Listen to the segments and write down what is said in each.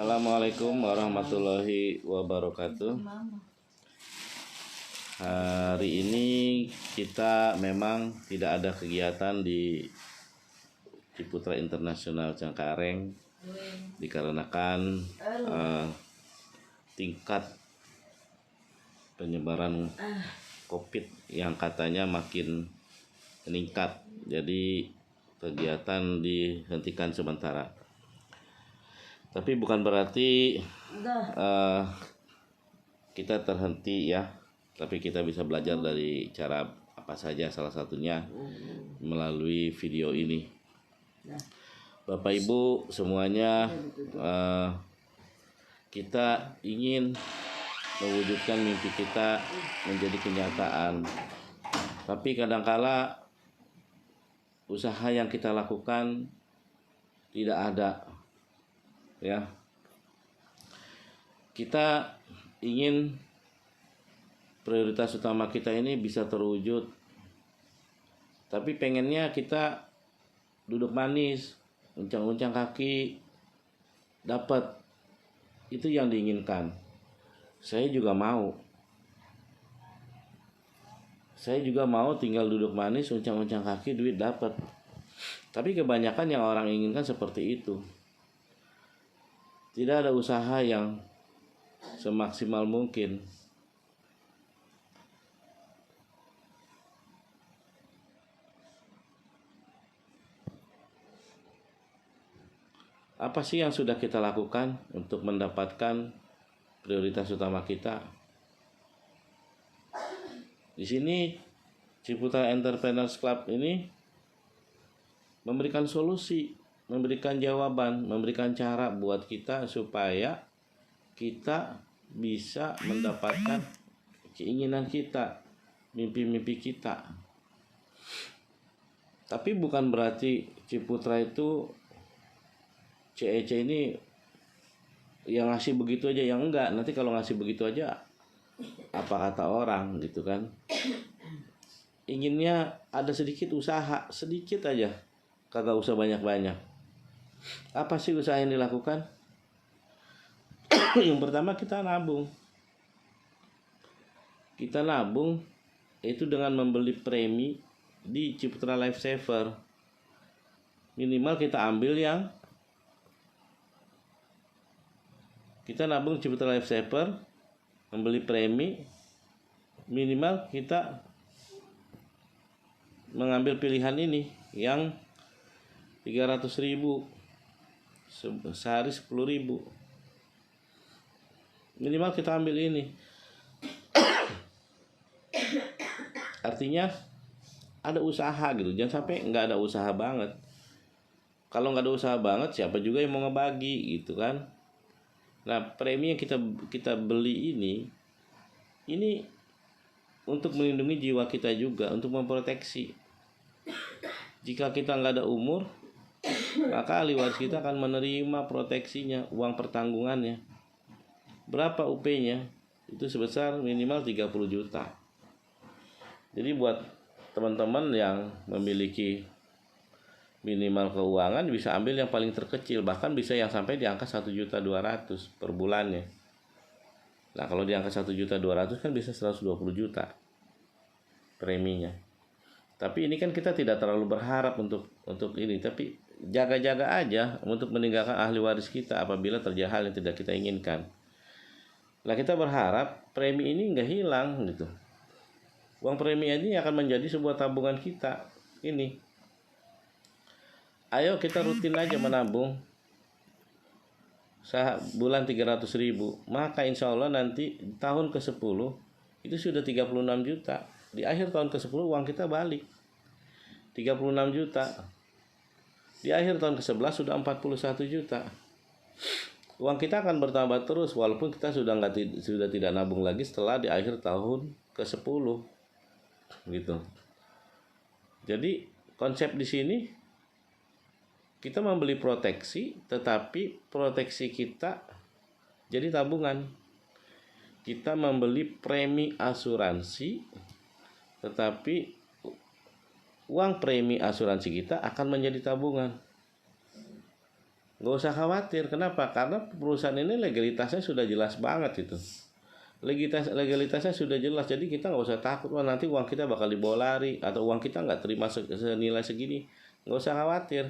Assalamualaikum warahmatullahi wabarakatuh. Hari ini kita memang tidak ada kegiatan di Ciputra Internasional Cengkareng dikarenakan tingkat penyebaran COVID yang katanya makin meningkat. Jadi kegiatan dihentikan sementara. Tapi bukan berarti kita terhenti ya, tapi kita bisa belajar dari cara apa saja, salah satunya melalui video ini. Bapak Ibu semuanya, kita ingin mewujudkan mimpi kita menjadi kenyataan, tapi kadangkala usaha yang kita lakukan tidak ada. Ya, kita ingin prioritas utama kita ini bisa terwujud, tapi pengennya kita duduk manis, uncang-uncang kaki, dapat. Itu yang diinginkan. Saya juga mau tinggal duduk manis, uncang-uncang kaki, duit dapat. Tapi kebanyakan yang orang inginkan seperti itu. Tidak ada usaha yang semaksimal mungkin. Apa sih yang sudah kita lakukan untuk mendapatkan prioritas utama kita? Di sini Ciputra Entrepreneurs Club ini memberikan solusi, memberikan jawaban, memberikan cara buat kita supaya kita bisa mendapatkan keinginan kita, mimpi-mimpi kita. Tapi bukan berarti Ciputra itu CEC ini yang ngasih begitu aja, yang enggak. Nanti kalau ngasih begitu aja, apa kata orang gitu kan. Inginnya ada sedikit usaha, sedikit aja, kagak usah banyak-banyak. Apa sih usaha yang dilakukan? Yang pertama kita nabung. Kita nabung itu dengan membeli premi di Ciputra Life Saver. Minimal kita ambil yang kita nabung Ciputra Life Saver, membeli premi, minimal kita mengambil pilihan ini yang 300.000 sehari 10.000. Minimal kita ambil ini. Artinya ada usaha gitu. Jangan sampai nggak ada usaha banget. Kalau nggak ada usaha banget, siapa juga yang mau ngebagi gitu kan. Nah, premi yang kita beli ini untuk melindungi jiwa kita juga, untuk memproteksi. Jika kita nggak ada umur, maka ahli waris kita akan menerima proteksinya, uang pertanggungannya. Berapa UP-nya? Itu sebesar minimal 30 juta. Jadi buat teman-teman yang memiliki minimal keuangan bisa ambil yang paling terkecil, bahkan bisa yang sampai di angka 1.200.000 per bulannya. Nah, kalau di angka 1.200.000 kan bisa 120 juta preminya. Tapi ini kan kita tidak terlalu berharap untuk ini, tapi jaga-jaga aja untuk meninggalkan ahli waris kita apabila terjadi hal yang tidak kita inginkan. Nah, kita berharap premi ini nggak hilang gitu. Uang premi ini akan menjadi sebuah tabungan kita. Ini, ayo kita rutin aja menabung bulan 300.000, maka insya Allah nanti tahun ke-10 itu sudah 36 juta. Di akhir tahun ke-10 uang kita balik 36 juta. Di akhir tahun ke-11 sudah 41 juta. Uang kita akan bertambah terus walaupun kita sudah tidak nabung lagi setelah di akhir tahun ke-10 gitu. Jadi konsep di sini kita membeli proteksi, tetapi proteksi kita jadi tabungan. Kita membeli premi asuransi, tetapi uang premi asuransi kita akan menjadi tabungan. nggak usah khawatir. Kenapa? Karena perusahaan ini legalitasnya sudah jelas banget itu. Legalitasnya sudah jelas, jadi kita nggak usah takut wah nanti uang kita bakal dibawa lari atau uang kita nggak terima senilai segini. Nggak usah khawatir,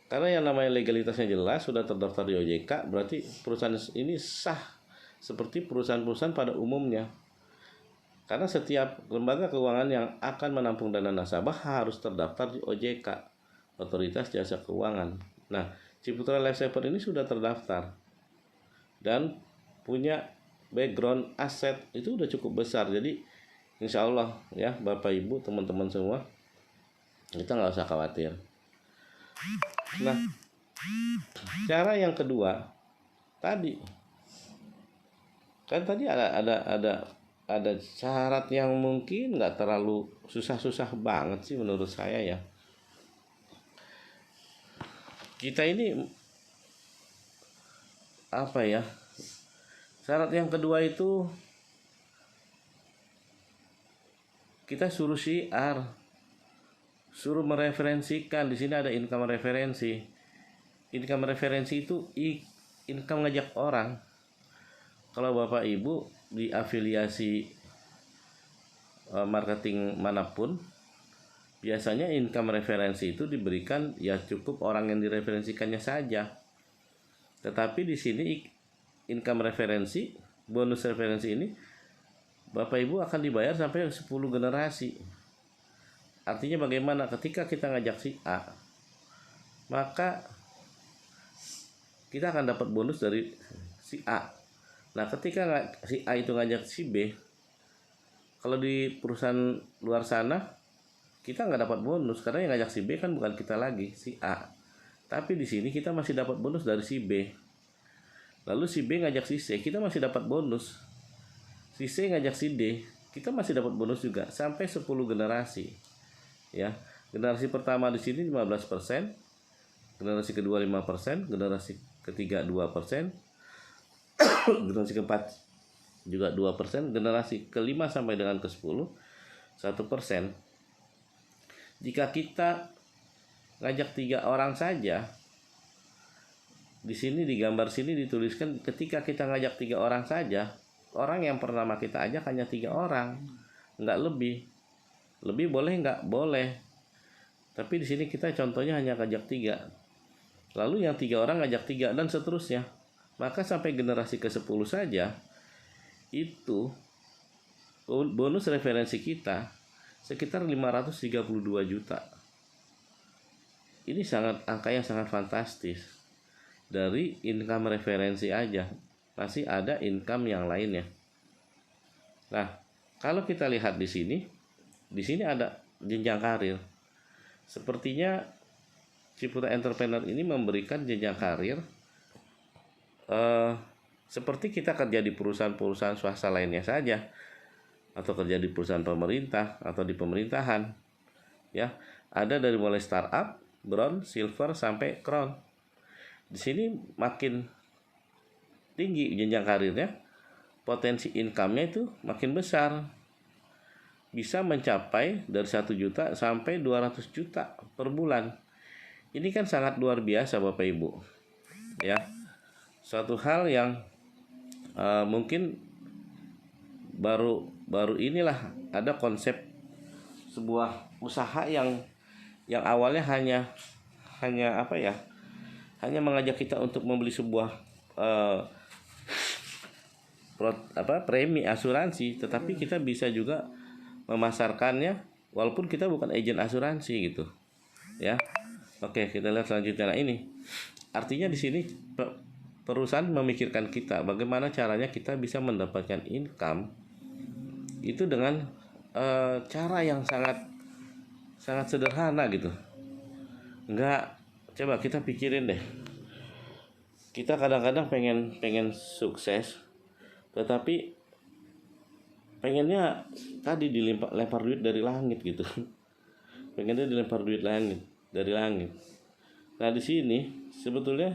karena yang namanya legalitasnya jelas, sudah terdaftar di OJK, berarti perusahaan ini sah seperti perusahaan-perusahaan pada umumnya. Karena setiap lembaga keuangan yang akan menampung dana nasabah harus terdaftar di OJK, Otoritas Jasa Keuangan. Nah, Ciputra Life Saver ini sudah terdaftar dan punya background aset itu udah cukup besar. Jadi insya Allah ya Bapak Ibu teman-teman semua, kita nggak usah khawatir. Nah, cara yang kedua tadi kan ada syarat yang mungkin nggak terlalu susah-susah banget sih menurut saya ya. Kita ini apa ya? Syarat yang kedua itu kita suruh syiar, suruh mereferensikan. Di sini ada income referensi. Income referensi itu income ngajak orang. Kalau Bapak Ibu di afiliasi marketing manapun, biasanya income referensi itu diberikan ya cukup orang yang direferensikannya saja. Tetapi di sini income referensi, bonus referensi ini Bapak Ibu akan dibayar sampai 10 generasi. Artinya bagaimana? Ketika kita ngajak si A, maka kita akan dapat bonus dari si A. Nah, ketika si A itu ngajak si B, kalau di perusahaan luar sana kita nggak dapat bonus karena yang ngajak si B kan bukan kita lagi, si A. Tapi di sini kita masih dapat bonus dari si B. Lalu si B ngajak si C, kita masih dapat bonus. Si C ngajak si D, kita masih dapat bonus juga sampai 10 generasi. Ya. Generasi pertama di sini 15%, generasi kedua 5%, generasi ketiga 2%, generasi keempat juga 2%, generasi kelima sampai dengan ke-10 1%. Jika kita ngajak 3 orang saja, di sini di gambar sini dituliskan ketika kita ngajak 3 orang saja, orang yang pertama kita ajak hanya 3 orang, nggak lebih. Lebih boleh nggak? Boleh. Tapi di sini kita contohnya hanya ngajak 3. Lalu yang 3 orang ngajak 3 dan seterusnya. Maka sampai generasi ke-10 saja itu bonus referensi kita sekitar 532 juta. Ini angka yang sangat fantastis. Dari income referensi aja masih ada income yang lainnya. Nah, kalau kita lihat di sini ada jenjang karir. Sepertinya Ciputra Entrepreneur ini memberikan jenjang karir seperti kita kerja di perusahaan-perusahaan swasta lainnya saja, atau kerja di perusahaan pemerintah atau di pemerintahan. Ya, ada dari mulai startup, bronze, silver sampai crown. Di sini makin tinggi jenjang karirnya, potensi income-nya itu makin besar. Bisa mencapai dari 1 juta sampai 200 juta per bulan. Ini kan sangat luar biasa Bapak Ibu. Ya. Suatu hal yang mungkin baru inilah ada konsep sebuah usaha yang awalnya hanya apa ya? Hanya mengajak kita untuk membeli sebuah premi asuransi, tetapi kita bisa juga memasarkannya walaupun kita bukan agen asuransi gitu. Ya. Oke, kita lihat selanjutnya. Nah, ini artinya di sini perusahaan memikirkan kita bagaimana caranya kita bisa mendapatkan income itu dengan cara yang sangat sederhana gitu. Coba kita pikirin deh. Kita kadang-kadang pengen sukses, tetapi pengennya tadi dilempar duit dari langit gitu. Pengennya dilempar duit dari langit. Nah, di sini sebetulnya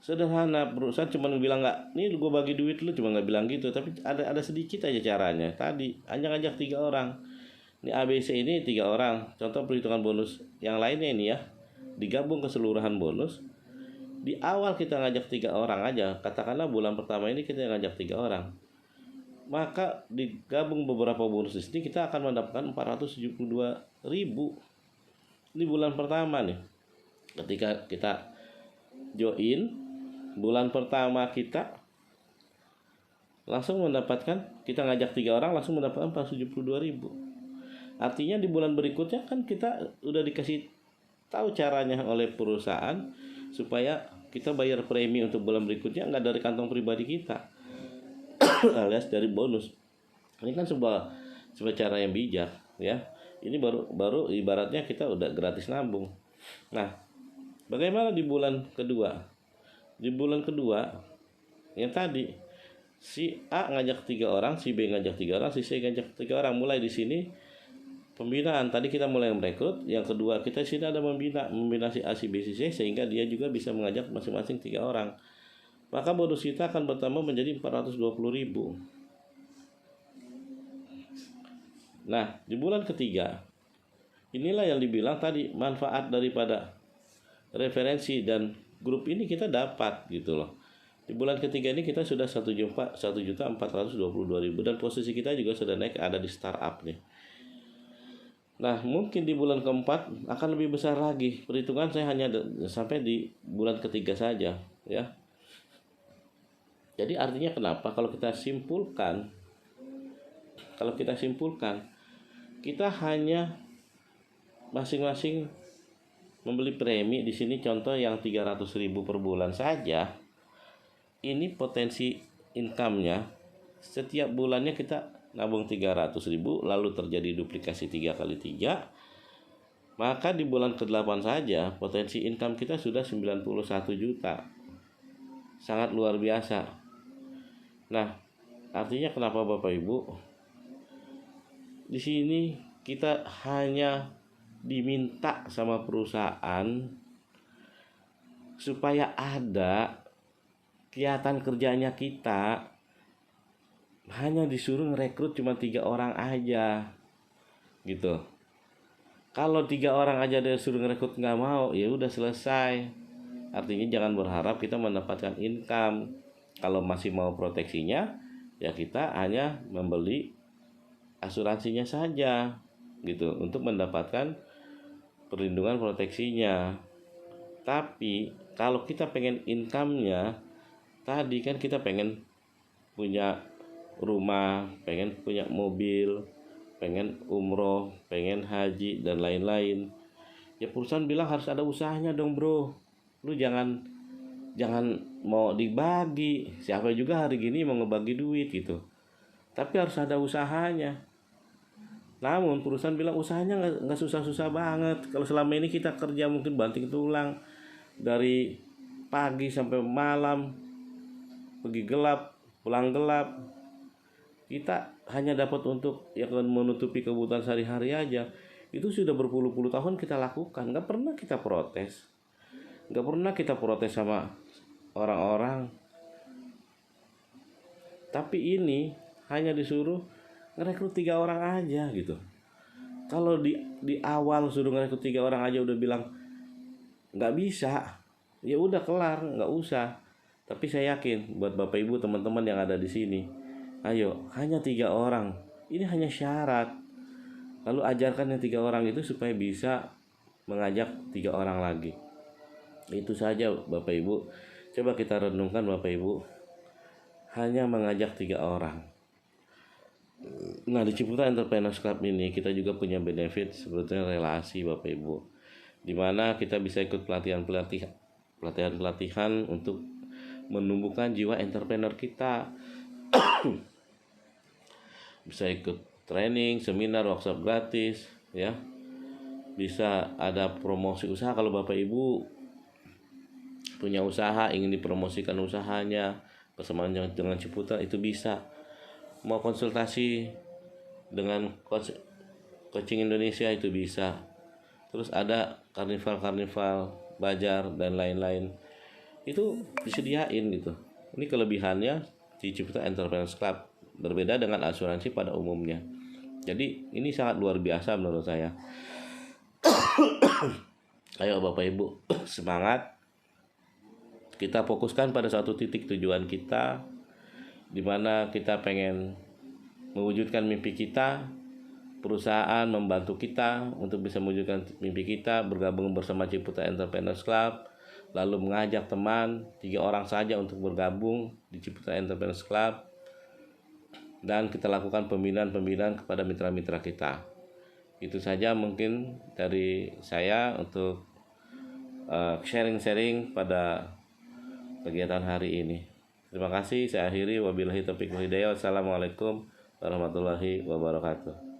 sederhana. Perusahaan cuma bilang nggak, nih gue bagi duit lu, cuma nggak bilang gitu. Tapi ada sedikit aja caranya. Tadi hanya ngajak 3 orang. Ini ABC ini 3 orang. Contoh perhitungan bonus yang lainnya ini ya. digabung keseluruhan bonus, di awal kita ngajak 3 orang aja, katakanlah bulan pertama ini kita ngajak 3 orang, maka digabung beberapa bonus di sini kita akan mendapatkan 472.000. Ini bulan pertama nih. Ketika kita join bulan pertama, kita langsung mendapatkan, kita ngajak 3 orang langsung mendapatkan 472.000. Artinya di bulan berikutnya kan kita udah dikasih tahu caranya oleh perusahaan supaya kita bayar premi untuk bulan berikutnya nggak dari kantong pribadi kita alias dari bonus. Ini kan sebuah cara yang bijak ya. Ini baru ibaratnya kita udah gratis nabung. Nah, bagaimana di bulan kedua? Di bulan kedua yang tadi si A ngajak 3 orang, si B ngajak 3 orang, si C ngajak 3 orang. Mulai di sini pembinaan. Tadi kita mulai merekrut. Yang kedua kita sini ada membina si A, si B, si C, sehingga dia juga bisa mengajak masing-masing 3 orang. Maka bonus kita akan bertambah menjadi 420.000. Nah, di bulan ketiga, inilah yang dibilang tadi manfaat daripada referensi dan grup ini kita dapat gitu loh. Di bulan ketiga ini kita sudah 1.422.000 dan posisi kita juga sudah naik, ada di startup nih. Nah, mungkin di bulan keempat akan lebih besar lagi. Perhitungan saya hanya sampai di bulan ketiga saja ya. Jadi artinya kenapa kalau kita simpulkan, kita hanya masing-masing membeli premi di sini, contoh yang 300.000 per bulan saja. Ini potensi income-nya setiap bulannya kita nabung 300.000, lalu terjadi duplikasi 3 kali 3, maka di bulan ke-8 saja potensi income kita sudah 91 juta. Sangat luar biasa. Nah, artinya kenapa Bapak Ibu? Di sini kita hanya diminta sama perusahaan supaya ada kelihatan kerjanya kita, hanya disuruh ngerekrut cuma 3 orang aja gitu. Kalau 3 orang aja disuruh ngerekrut nggak mau, ya udah selesai. Artinya jangan berharap kita mendapatkan income. Kalau masih mau proteksinya, ya kita hanya membeli asuransinya saja gitu untuk mendapatkan perlindungan proteksinya. Tapi kalau kita pengen income-nya, tadi kan kita pengen punya rumah, pengen punya mobil, pengen umroh, pengen haji dan lain-lain, ya perusahaan bilang harus ada usahanya dong bro. Lu jangan mau dibagi, siapa juga hari gini mau ngebagi duit gitu, tapi harus ada usahanya. Namun perusahaan bilang usahanya nggak susah-susah banget. Kalau selama ini kita kerja mungkin banting tulang dari pagi sampai malam, pergi gelap, pulang gelap, kita hanya dapat untuk yang menutupi kebutuhan sehari-hari aja. Itu sudah berpuluh-puluh tahun kita lakukan, nggak pernah kita protes, sama orang-orang. Tapi ini hanya disuruh ngerekrut 3 orang aja gitu. Kalau di awal suruh ngerekrut 3 orang aja udah bilang nggak bisa, ya udah kelar, nggak usah. Tapi saya yakin buat Bapak Ibu teman-teman yang ada di sini, ayo hanya 3 orang, ini hanya syarat. Lalu ajarkan yang 3 orang itu supaya bisa mengajak 3 orang lagi. Itu saja Bapak Ibu. Coba kita renungkan Bapak Ibu, hanya mengajak 3 orang. Nah, di Ciputra Entrepreneurs Club ini kita juga punya benefit sebetulnya relasi Bapak Ibu, dimana kita bisa ikut pelatihan untuk menumbuhkan jiwa entrepreneur kita. Bisa ikut training, seminar, workshop gratis ya. Bisa ada promosi usaha. Kalau Bapak Ibu punya usaha, ingin dipromosikan usahanya bersama dengan Ciputra, itu bisa. Mau konsultasi dengan coaching Indonesia itu bisa. Terus ada karnival Bajar dan lain-lain, itu disediain gitu. Ini kelebihannya di Ciputra Entrepreneurs Club, berbeda dengan asuransi pada umumnya. Jadi ini sangat luar biasa menurut saya. Ayo Bapak Ibu, semangat. Kita fokuskan pada satu titik tujuan kita, di mana kita pengen mewujudkan mimpi kita. Perusahaan membantu kita untuk bisa mewujudkan mimpi kita, bergabung bersama Ciputra Entrepreneurs Club, lalu mengajak teman 3 orang saja untuk bergabung di Ciputra Entrepreneurs Club, dan kita lakukan pembinaan kepada mitra-mitra kita. Itu saja mungkin dari saya untuk sharing-sharing pada kegiatan hari ini. Terima kasih, saya akhiri. Wabillahi taufiq wal hidayah. Wassalamualaikum warahmatullahi wabarakatuh.